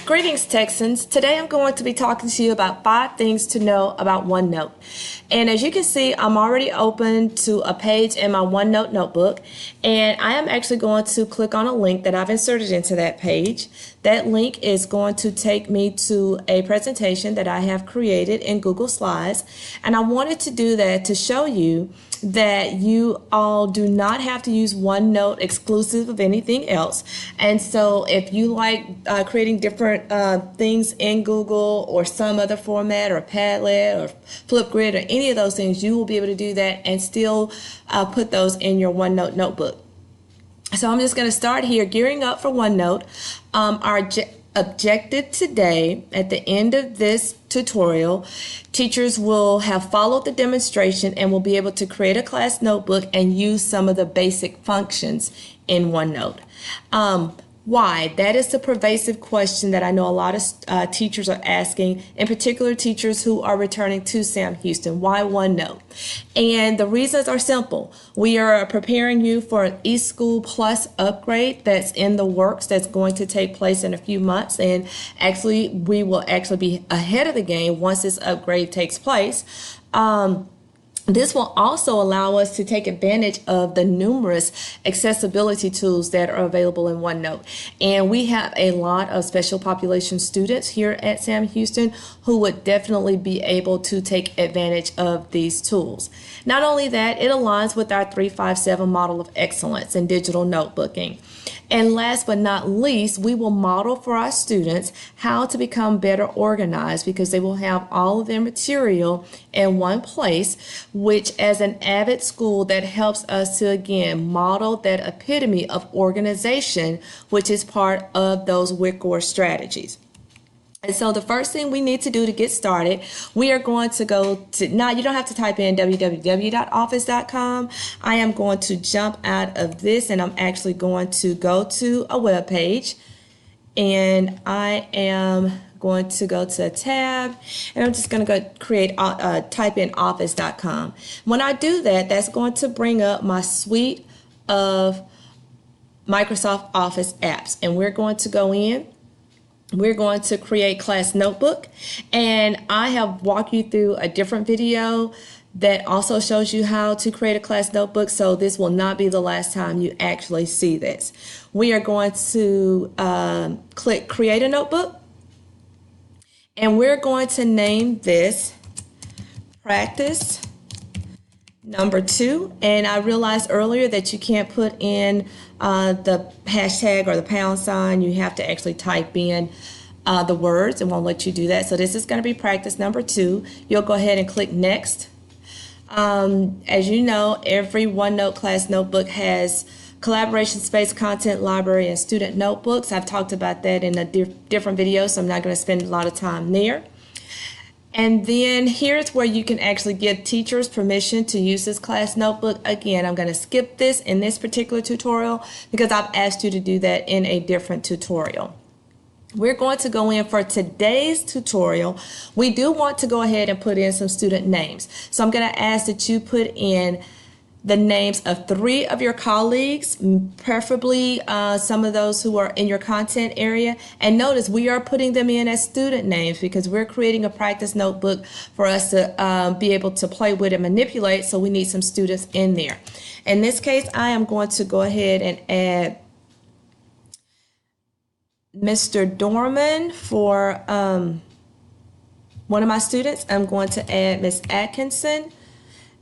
Greetings, Texans. Today I'm going to be talking to you about 5 things to know about OneNote. And as you can see, I'm already open to a page in my OneNote notebook, and I am actually going to click on a link that I've inserted into that page. That link is going to take me to a presentation that I have created in Google Slides, and I wanted to do that to show you that you all do not have to use OneNote exclusive of anything else. And so if you like creating different things in Google or some other format or Padlet or Flipgrid or any of those things, you will be able to do that and still put those in your OneNote notebook. So I'm just going to start here gearing up for OneNote. Our objective today, at the end of this tutorial, teachers will have followed the demonstration and will be able to create a class notebook and use some of the basic functions in OneNote. Why? That is the pervasive question that I know a lot of teachers are asking, in particular teachers who are returning to Sam Houston. Why OneNote? And the reasons are simple. We are preparing you for an eSchool Plus upgrade that's in the works, that's going to take place in a few months, and actually we will actually be ahead of the game once this upgrade takes place. This will also allow us to take advantage of the numerous accessibility tools that are available in OneNote. And we have a lot of special population students here at Sam Houston who would definitely be able to take advantage of these tools. Not only that, it aligns with our 357 model of excellence in digital notebooking. And last but not least, we will model for our students how to become better organized, because they will have all of their material in one place, which as an avid school, that helps us to again model that epitome of organization, which is part of those WICOR strategies. And so the first thing we need to do to get started, we are going to go to, now you don't have to type in www.office.com. I am going to jump out of this and I'm actually going to go to a web page, and I am going to go to a tab, and I'm just going to go type in office.com. When I do that, that's going to bring up my suite of Microsoft Office apps, and we're going to go in. We're going to create class notebook, and I have walked you through a different video that also shows you how to create a class notebook, so this will not be the last time you actually see this. We are going to click create a notebook, and we're going to name this practice number 2. And I realized earlier that you can't put in the hashtag or the pound sign. You have to actually type in the words. It won't let you do that. So this is going to be practice number 2. You'll go ahead and click next. As you know, every OneNote class notebook has collaboration space, content library, and student notebooks. I've talked about that in a different video, so I'm not going to spend a lot of time there. And then here's where you can actually give teachers permission to use this class notebook. Again, I'm going to skip this in this particular tutorial because I've asked you to do that in a different tutorial. We're going to go in for today's tutorial. We do want to go ahead and put in some student names. So I'm going to ask that you put in the names of 3 of your colleagues, preferably some of those who are in your content area. And notice we are putting them in as student names because we're creating a practice notebook for us to be able to play with and manipulate, so we need some students in there. In this case, I am going to go ahead and add Mr. Dorman for one of my students. I'm going to add Miss Atkinson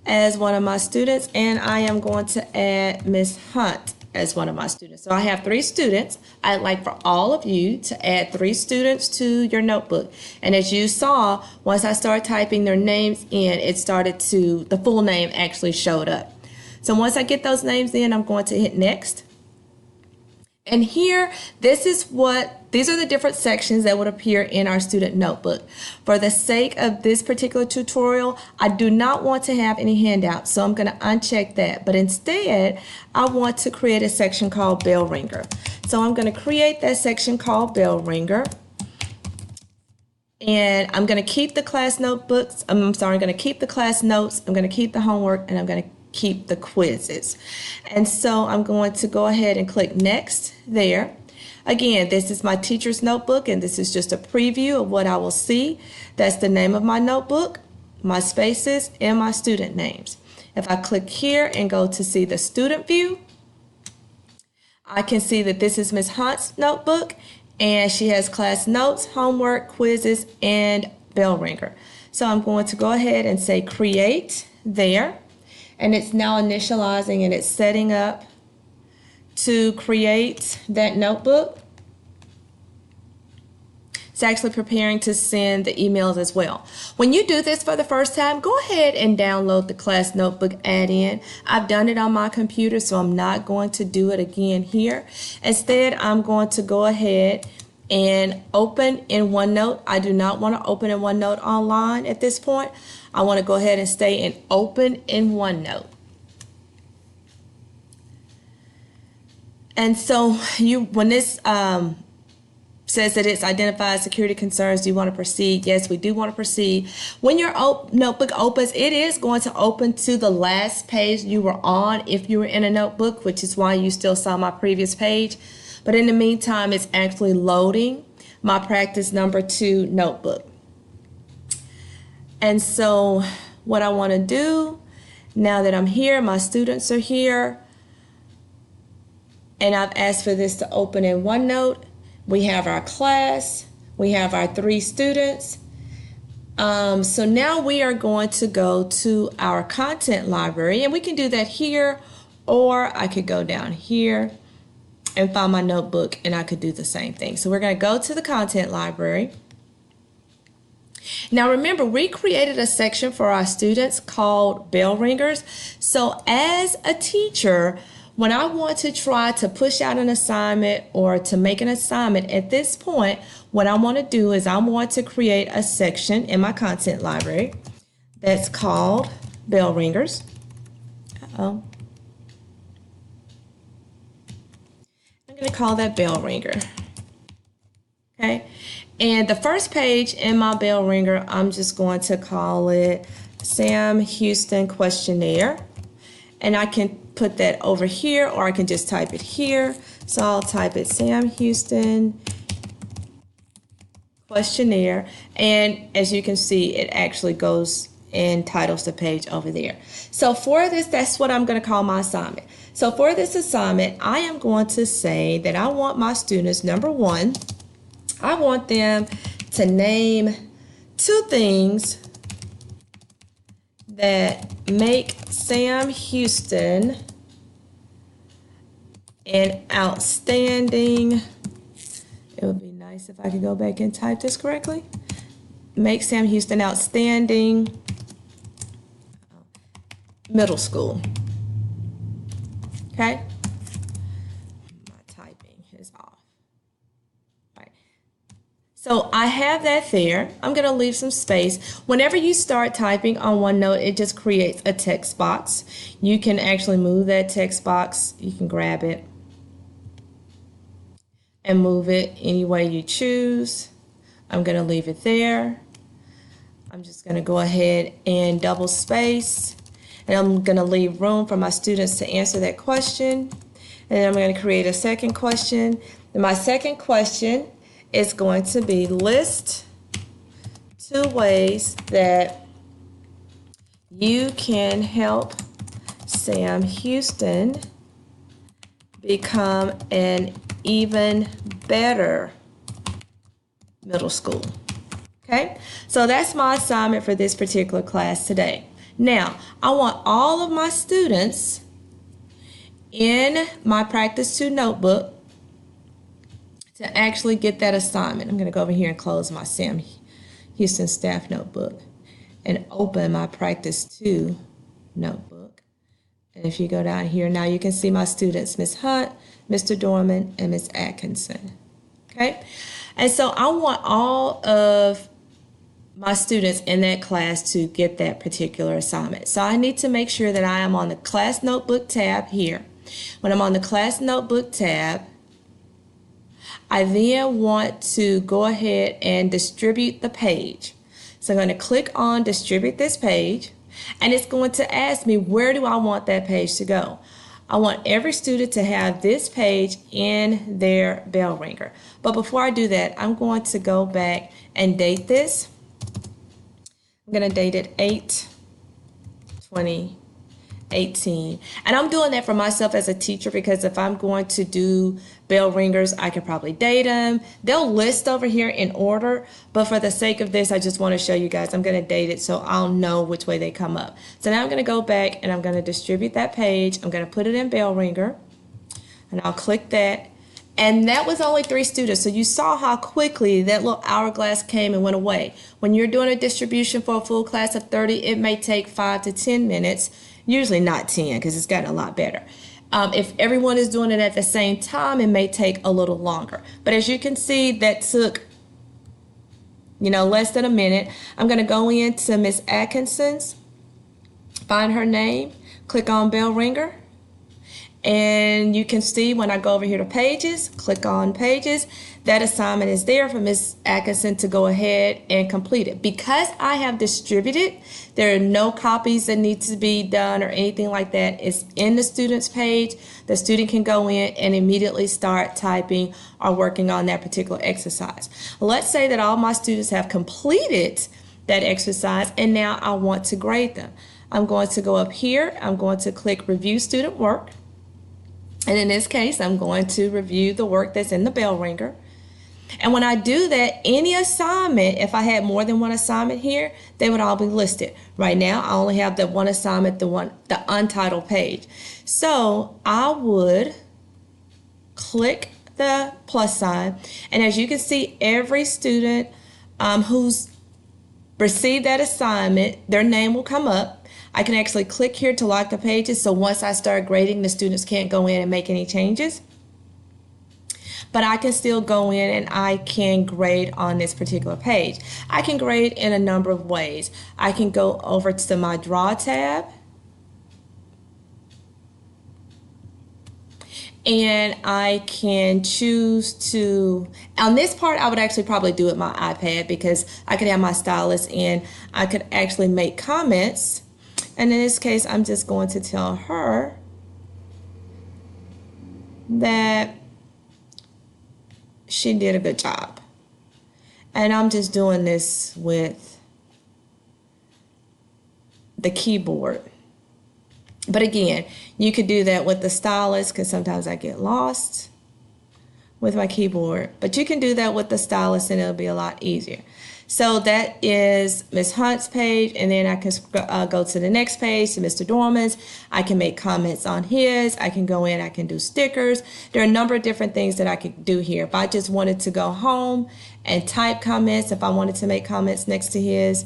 as one of my students, and I am going to add Miss Hunt as one of my students. So I have 3 students. I'd like for all of you to add 3 students to your notebook. And as you saw, once I started typing their names in, it started to, the full name actually showed up. So once I get those names in, I'm going to hit next. And here, these are the different sections that would appear in our student notebook. For the sake of this particular tutorial, I do not want to have any handouts, so I'm going to uncheck that. But instead, I want to create a section called Bell Ringer. So I'm going to create that section called Bell Ringer. And I'm going to keep the class notebooks. I'm going to keep the class notes. I'm going to keep the homework, and I'm going to keep the quizzes. And so I'm going to go ahead and click next there. Again, this is my teacher's notebook, and this is just a preview of what I will see. That's the name of my notebook, my spaces, and my student names. If I click here and go to see the student view, I can see that this is Ms. Hunt's notebook, and she has class notes, homework, quizzes, and bell ringer. So I'm going to go ahead and say create there, and it's now initializing and it's setting up to create that notebook. It's actually preparing to send the emails as well. When you do this for the first time, go ahead and download the class notebook add-in. I've done it on my computer, so I'm not going to do it again here. Instead, I'm going to go ahead and open in OneNote. I do not want to open in OneNote online at this point. I want to go ahead and stay in open in OneNote. And so when this says that it's identified security concerns, do you want to proceed? Yes, we do want to proceed. When your notebook opens, it is going to open to the last page you were on if you were in a notebook, which is why you still saw my previous page. But in the meantime, it's actually loading my practice number 2 notebook. And so what I want to do now that I'm here, my students are here, and I've asked for this to open in OneNote. We have our class, we have our 3 students. So now we are going to go to our content library, and we can do that here, or I could go down here and find my notebook, and I could do the same thing. So we're going to go to the content library. Now remember, we created a section for our students called bell ringers. So as a teacher, when I want to try to push out an assignment or to make an assignment at this point, what I want to do is I want to create a section in my content library that's called bell ringers. I'm going to call that bell ringer. Okay. And the first page in my bell ringer, I'm just going to call it Sam Houston questionnaire. And I can put that over here, or I can just type it here. So I'll type it Sam Houston questionnaire. And as you can see, it actually goes and titles the page over there. So for this, that's what I'm going to call my assignment. So for this assignment, I am going to say that I want my students, number 1, I want them to name 2 things that make Sam Houston an outstanding, it would be nice if I could go back and type this correctly, make Sam Houston outstanding middle school. Okay? My typing is off. All right. So I have that there. I'm going to leave some space. Whenever you start typing on OneNote, it just creates a text box. You can actually move that text box. You can grab it and move it any way you choose. I'm going to leave it there. I'm just going to go ahead and double space. And I'm going to leave room for my students to answer that question. And then I'm going to create a second question. And my second question is going to be list 2 ways that you can help Sam Houston become an even better middle school. Okay, so that's my assignment for this particular class today. Now, I want all of my students in my Practice 2 notebook to actually get that assignment. I'm going to go over here and close my Sam Houston staff notebook and open my Practice 2 notebook. And if you go down here, now you can see my students, Ms. Hunt, Mr. Dorman, and Ms. Atkinson. Okay, and so I want all of my students in that class to get that particular assignment. So I need to make sure that I am on the class notebook tab here. When I'm on the class notebook tab, I then want to go ahead and distribute the page. So I'm going to click on distribute this page, and it's going to ask me, where do I want that page to go? I want every student to have this page in their bell ringer. But before I do that, I'm going to go back and date this. I'm going to date it 8/20/18. And I'm doing that for myself as a teacher because if I'm going to do bell ringers, I could probably date them. They'll list over here in order, but for the sake of this, I just want to show you guys. I'm going to date it so I'll know which way they come up. So now I'm going to go back and I'm going to distribute that page. I'm going to put it in bell ringer and I'll click that. And that was only 3 students. So you saw how quickly that little hourglass came and went away. When you're doing a distribution for a full class of 30, it may take 5 to 10 minutes, usually not 10 because it's gotten a lot better. If everyone is doing it at the same time, it may take a little longer. But as you can see, that took, less than a minute. I'm going to go into Miss Atkinson's, find her name, click on bell ringer. And you can see when I go over here to pages, click on pages, that assignment is there for Ms. Atkinson to go ahead and complete it. Because I have distributed, there are no copies that need to be done or anything like that. It's in the student's page. The student can go in and immediately start typing or working on that particular exercise. Let's say that all my students have completed that exercise and now I want to grade them. I'm going to go up here. I'm going to click Review Student Work. And in this case, I'm going to review the work that's in the bell ringer. And when I do that, any assignment, if I had more than one assignment here, they would all be listed. Right now, I only have the one assignment, the untitled page. So I would click the plus sign. And as you can see, every student who's received that assignment, their name will come up. I can actually click here to lock the pages, so once I start grading, the students can't go in and make any changes. But I can still go in and I can grade on this particular page. I can grade in a number of ways. I can go over to my Draw tab, and I can choose to, on this part I would actually probably do it my iPad because I could have my stylus in. I could actually make comments. And in this case, I'm just going to tell her that she did a good job. And I'm just doing this with the keyboard. But again, you could do that with the stylus because sometimes I get lost with my keyboard. But you can do that with the stylus and it'll be a lot easier. So that is Ms. Hunt's page, and then I can go to the next page, to Mr. Dorman's. I can make comments on his. I can go in, I can do stickers. There are a number of different things that I could do here. If I just wanted to go home and type comments, if I wanted to make comments next to his,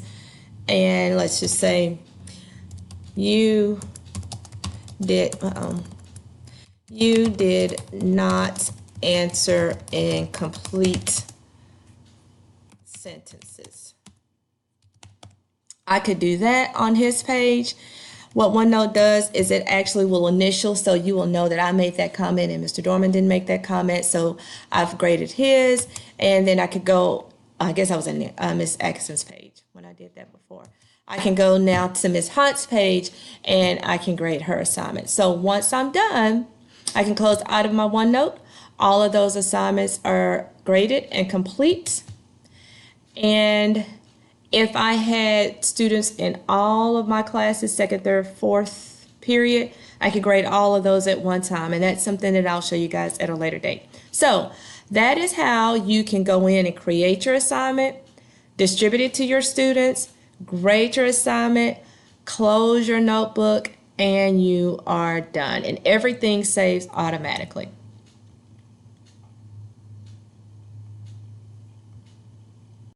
and let's just say, you did not answer in complete sentences. I could do that on his page. What OneNote does is it actually will initial, so you will know that I made that comment and Mr. Dorman didn't make that comment, so I've graded his, and then I could go, I guess I was in Miss Atkinson's page when I did that before. I can go now to Miss Hunt's page and I can grade her assignment. So once I'm done, I can close out of my OneNote. All of those assignments are graded and complete. And if I had students in all of my classes, second, third, fourth period, I could grade all of those at one time. And that's something that I'll show you guys at a later date. So that is how you can go in and create your assignment, distribute it to your students, grade your assignment, close your notebook, and you are done. And everything saves automatically.